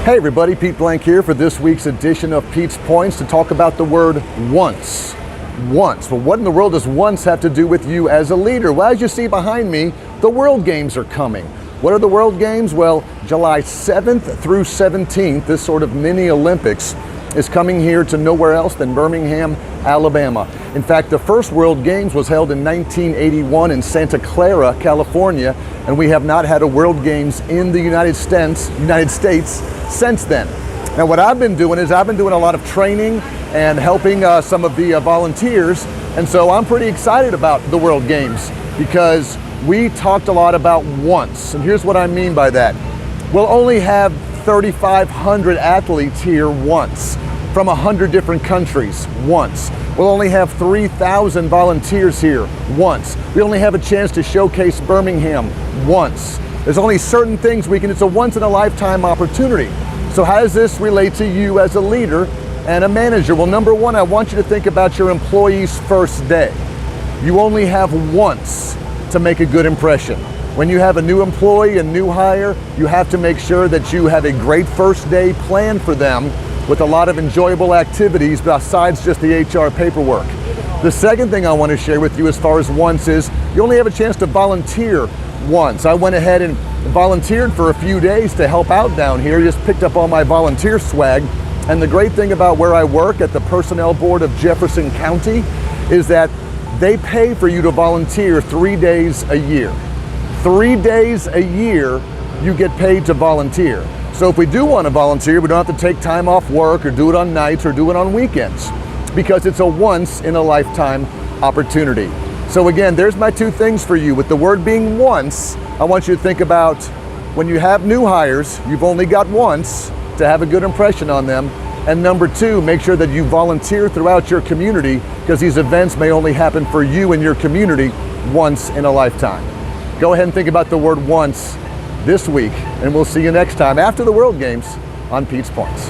Hey everybody, Pete Blank here for this week's edition of Pete's Points to talk about the word once. Once. Well, what in the world does once have to do with you as a leader? Well, as you see behind me, the World Games are coming. What are the World Games? Well, July 7th through 17th, this sort of mini Olympics is coming here to nowhere else than Birmingham, Alabama. In fact, the first World Games was held in 1981 in Santa Clara, California, and we have not had a World Games in the United States since then. Now, what I've been doing is I've been doing a lot of training and helping some of the volunteers, and so I'm pretty excited about the World Games because we talked a lot about once, and here's what I mean by that. We'll only have 3,500 athletes here once, from 100 different countries once. We'll only have 3,000 volunteers here once. We only have a chance to showcase Birmingham once. There's only certain things we can, it's a once in a lifetime opportunity. So how does this relate to you as a leader and a manager? Well, number one, I want you to think about your employee's first day. You only have once to make a good impression. When you have a new employee, a new hire, you have to make sure that you have a great first day planned for them with a lot of enjoyable activities besides just the HR paperwork. The second thing I want to share with you as far as once is you only have a chance to volunteer once. I went ahead and volunteered for a few days to help out down here, just picked up all my volunteer swag. And the great thing about where I work at the Personnel Board of Jefferson County is that they pay for you to volunteer 3 days a year. 3 days a year you get paid to volunteer. So if we do want to volunteer, we don't have to take time off work or do it on nights or do it on weekends because it's a once in a lifetime opportunity. So again, there's my two things for you. With the word being once, I want you to think about when you have new hires, you've only got once to have a good impression on them. And number two, make sure that you volunteer throughout your community because these events may only happen for you and your community once in a lifetime. Go ahead and think about the word once this week, and we'll see you next time after the World Games on Pete's Points.